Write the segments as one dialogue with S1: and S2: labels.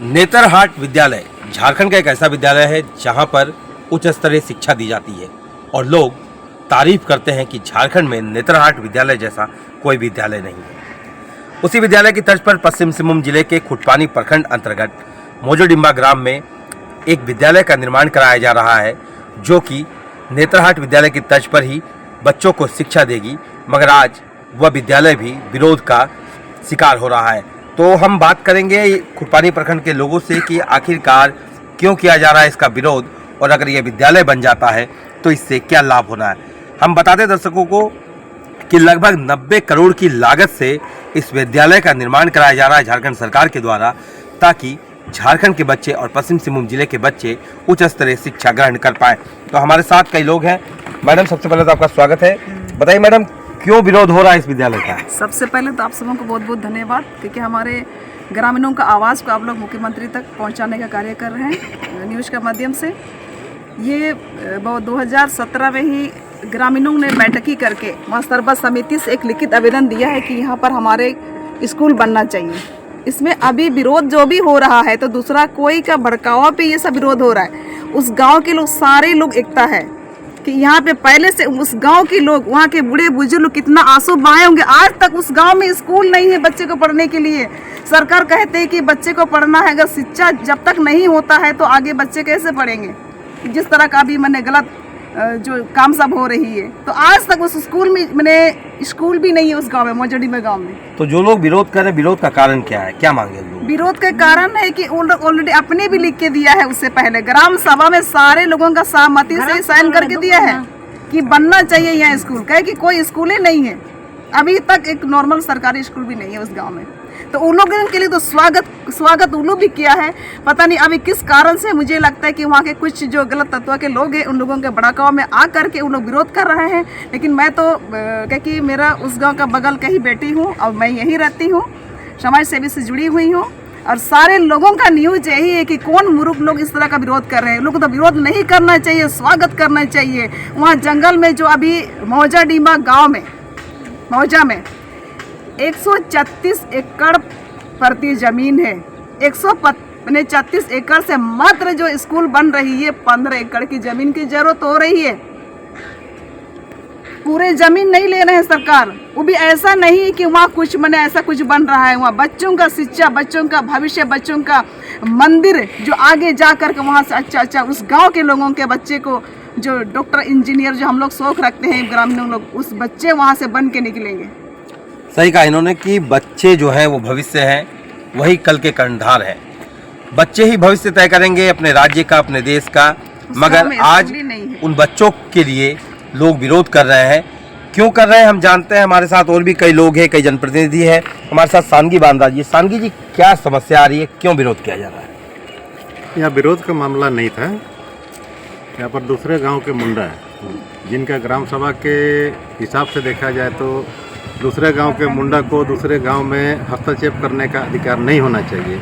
S1: नेतरहाट विद्यालय झारखंड का एक ऐसा विद्यालय है जहां पर उच्च स्तरीय शिक्षा दी जाती है और लोग तारीफ करते हैं कि झारखंड में नेतरहाट विद्यालय जैसा कोई विद्यालय नहीं है। उसी विद्यालय की तर्ज पर पश्चिम सिंहभूम जिले के खुटपानी प्रखंड अंतर्गत मोजोडिम्बा ग्राम में एक विद्यालय का निर्माण कराया जा रहा है, जो कि नेतरहाट विद्यालय की तर्ज पर ही बच्चों को शिक्षा देगी, मगर आज वह विद्यालय भी विरोध का शिकार हो रहा है। तो हम बात करेंगे खुटपानी प्रखंड के लोगों से कि आखिरकार क्यों किया जा रहा है इसका विरोध, और अगर यह विद्यालय बन जाता है तो इससे क्या लाभ होना है। हम बताते दर्शकों को कि लगभग 90 करोड़ की लागत से इस विद्यालय का निर्माण कराया जा रहा है झारखंड सरकार के द्वारा, ताकि झारखंड के बच्चे और पश्चिम सिंहभूम जिले के बच्चे उच्च स्तरीय शिक्षा ग्रहण कर पाए। तो हमारे साथ कई लोग हैं। मैडम, सबसे पहले तो आपका स्वागत है। बताइए मैडम, क्यों विरोध हो रहा है इस विद्यालय का?
S2: सबसे पहले तो आप सबों को बहुत बहुत धन्यवाद, क्योंकि हमारे ग्रामीणों का आवाज़ को आप लोग मुख्यमंत्री तक पहुंचाने का कार्य कर रहे हैं न्यूज़ के माध्यम से। ये 2017 में ही ग्रामीणों ने बैठकी करके वहाँ सरबत समिति से एक लिखित आवेदन दिया है कि यहाँ पर हमारे स्कूल बनना चाहिए। इसमें अभी विरोध जो भी हो रहा है तो दूसरा कोई का भड़कावा पे ये सब विरोध हो रहा है। उस गांव के लोग सारे लोग एकता है कि यहाँ पे पहले से उस गांव के लोग, वहाँ के बूढ़े बुजुर्ग लोग कितना आंसू बहाए होंगे। आज तक उस गांव में स्कूल नहीं है बच्चे को पढ़ने के लिए। सरकार कहते हैं कि बच्चे को पढ़ना है, अगर शिक्षा जब तक नहीं होता है तो आगे बच्चे कैसे पढ़ेंगे। जिस तरह का अभी मैंने गलत जो काम सब हो रही है, तो आज तक उस स्कूल में मैंने स्कूल भी नहीं है उस गांव में, मोजोडिम्बा गांव में।
S1: तो जो लोग विरोध कर रहे हैं, विरोध का कारण क्या है, क्या मांगे लोग?
S2: विरोध का कारण है कि ऑलरेडी अपने भी लिख के दिया है, उससे पहले ग्राम सभा में सारे लोगों का सहमति से साइन करके दिया है कि बनना चाहिए यहाँ स्कूल। कहे कि कोई स्कूल ही नहीं है, अभी तक एक नॉर्मल सरकारी स्कूल भी नहीं है उस गांव में। तो उन लोगों के लिए तो स्वागत उन लोग भी किया है। पता नहीं अभी किस कारण से, मुझे लगता है कि वहाँ के कुछ जो गलत तत्व के लोग हैं उन लोगों के भड़काव में आ करके उन लोग विरोध कर रहे हैं। लेकिन मैं तो क्योंकि मेरा उस गांव का बगल का ही बेटी हूँ और मैं यहीं रहती हूँ, समाज सेवी से जुड़ी हुई हूँ, और सारे लोगों का न्यूज यही है कि कौन मूर्ख लोग इस तरह का विरोध कर रहे हैं। लोग तो विरोध नहीं करना चाहिए, स्वागत करना चाहिए। वहाँ जंगल में जो अभी मोजोडिम्बा गाँव में, मौजा में 136 एकड़ प्रति जमीन है। 136 एकड़ से मात्र जो स्कूल बन रही है, 15 एकड़ की जमीन की जरूरत हो रही है। पूरे जमीन नहीं ले रहे हैं सरकार। वो भी ऐसा नहीं कि वहाँ कुछ ऐसा कुछ बन रहा है। वहाँ बच्चों का शिक्षा, बच्चों का भविष्य, बच्चों का मंदिर जो आगे जा कर के वहाँ से अच्छा उस गांव के लोगों के बच्चे को, जो डॉक्टर इंजीनियर जो हम लोग शौक रखते हैं ग्रामीण लोग, उस बच्चे वहाँ से बन के निकलेंगे।
S1: सही कहा इन्होंने कि बच्चे जो हैं वो भविष्य हैं, वही कल के कर्णधार हैं। बच्चे ही भविष्य तय करेंगे अपने राज्य का, अपने देश का। मगर आज उन बच्चों के लिए लोग विरोध कर रहे हैं। क्यों कर रहे हैं हम जानते हैं। हमारे साथ और भी कई लोग हैं, कई जनप्रतिनिधि हैं। हमारे साथ सानगी बांदा जी। सानगी जी, क्या समस्या आ रही है, क्यों विरोध किया जा रहा है?
S3: यहाँ विरोध का मामला नहीं था। यहाँ पर दूसरे गांव के मुंडा है, जिनका ग्राम सभा के हिसाब से देखा जाए तो दूसरे गांव के मुंडा को दूसरे गांव में हस्तक्षेप करने का अधिकार नहीं होना चाहिए।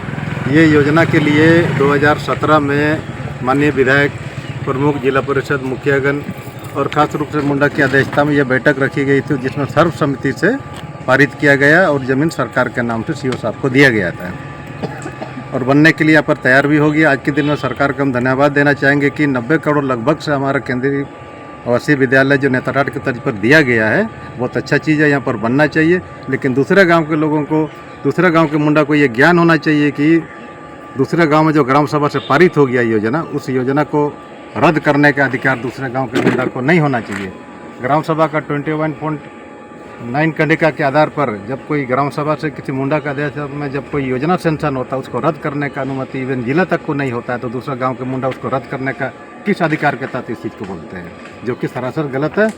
S3: ये योजना के लिए 2017 में माननीय विधायक, प्रमुख, जिला परिषद मुखियागण और ख़ास रूप से मुंडा की अध्यक्षता में यह बैठक रखी गई थी, जिसमें सर्वसम्मति से पारित किया गया और ज़मीन सरकार के नाम से सीओ साहब को दिया गया था और बनने के लिए यहाँ पर तैयार भी होगी। आज के दिन में सरकार को हम धन्यवाद देना चाहेंगे कि 90 करोड़ लगभग से हमारा केंद्रीय आवासीय विद्यालय जो नेतरहाट के तर्ज पर दिया गया है, बहुत अच्छा चीज़ है, यहाँ पर बनना चाहिए। लेकिन दूसरे गांव के लोगों को, दूसरे गांव के मुंडा को ये ज्ञान होना चाहिए कि दूसरे गांव में जो ग्राम सभा से पारित हो गया योजना, उस योजना को रद्द करने का अधिकार दूसरे गांव के मुंडा को नहीं होना चाहिए। ग्राम सभा का 21.9 कंडिका के आधार पर जब कोई ग्राम सभा से किसी मुंडा का आदेश में जब कोई योजना सेंशन होता है, उसको रद्द करने का अनुमति इवन जिला तक को नहीं होता है, तो दूसरा गाँव के मुंडा उसको रद्द करने का किस अधिकार के तहत इस चीज़ को बोलते हैं, जो कि सरासर गलत है।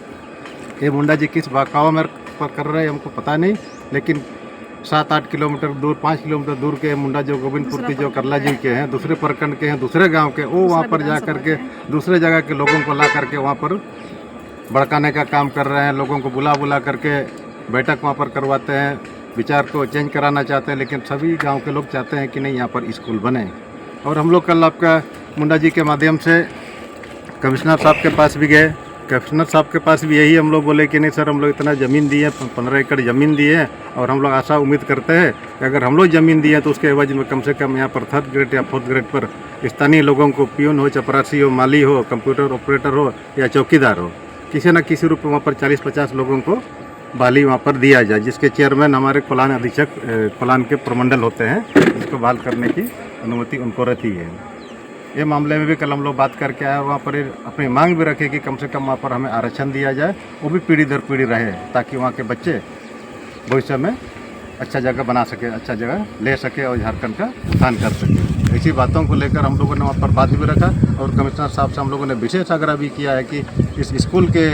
S3: ये मुंडा जी किस बहकावा में कर रहे हैं हमको पता नहीं, लेकिन 7-8 किलोमीटर दूर, 5 किलोमीटर दूर के मुंडा जो गोविंदपुर की जो करला जी के हैं, दूसरे प्रखंड के हैं, दूसरे गांव के, वो वहाँ पर जा करके दूसरे जगह के लोगों को ला करके वहाँ पर भड़काने का काम कर रहे हैं। लोगों को बुला करके बैठक वहाँ पर करवाते हैं, विचार को चेंज कराना चाहते हैं। लेकिन सभी गाँव के लोग चाहते हैं कि नहीं, यहाँ पर स्कूल बने। और हम लोग कल आपका मुंडा जी के माध्यम से कमिश्नर साहब के पास भी गए कमिश्नर साहब के पास भी यही हम लोग बोले कि नहीं सर, हम लोग इतना ज़मीन दिए, 15 एकड़ ज़मीन दिए हैं, और हम लोग आशा उम्मीद करते हैं कि अगर हम लोग ज़मीन दिए तो उसके एवज में कम से कम यहाँ पर 3rd ग्रेड या 4th ग्रेड पर स्थानीय लोगों को पियून हो, चपरासी हो, माली हो, कंप्यूटर ऑपरेटर हो या चौकीदार हो, किसी न किसी रूप में वहाँ पर 40-50 लोगों को बहाली वहाँ पर दिया जाए, जिसके चेयरमैन हमारे कोलान अधीक्षक कोलान के प्रमंडल होते हैं, जिसको बहाल करने की अनुमति उनको रहती है। ये मामले में भी कल हम लोग बात करके आए, वहाँ पर अपनी मांग भी रखे कि कम से कम वहाँ पर हमें आरक्षण दिया जाए, वो भी पीढ़ी दर पीढ़ी रहे, ताकि वहाँ के बच्चे भविष्य में अच्छा जगह बना सके, अच्छा जगह ले सके और झारखंड का उत्थान कर सके। इसी बातों को लेकर हम लोगों ने वहाँ पर बात भी रखा, और कमिश्नर साहब से हम लोगों ने विशेष आग्रह भी किया है कि इस स्कूल के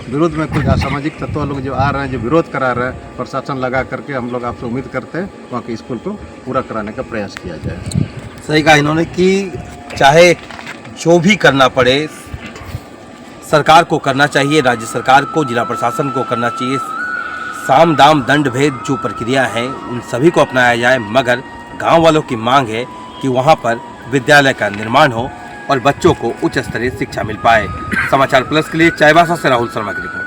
S3: विरोध में कुछ असामाजिक तत्व लोग जो आ रहे हैं, जो विरोध करा रहे हैं, प्रशासन लगा करके हम लोग आपसे उम्मीद करते हैं वहाँ के स्कूल को पूरा कराने का प्रयास किया जाए।
S1: सही कहा इन्होंने कि चाहे जो भी करना पड़े सरकार को करना चाहिए, राज्य सरकार को, जिला प्रशासन को करना चाहिए। साम दाम दंड भेद जो प्रक्रिया है उन सभी को अपनाया जाए, मगर गांव वालों की मांग है कि वहां पर विद्यालय का निर्माण हो और बच्चों को उच्च स्तरीय शिक्षा मिल पाए। समाचार प्लस के लिए चाईबासा से राहुल शर्मा की रिपोर्ट।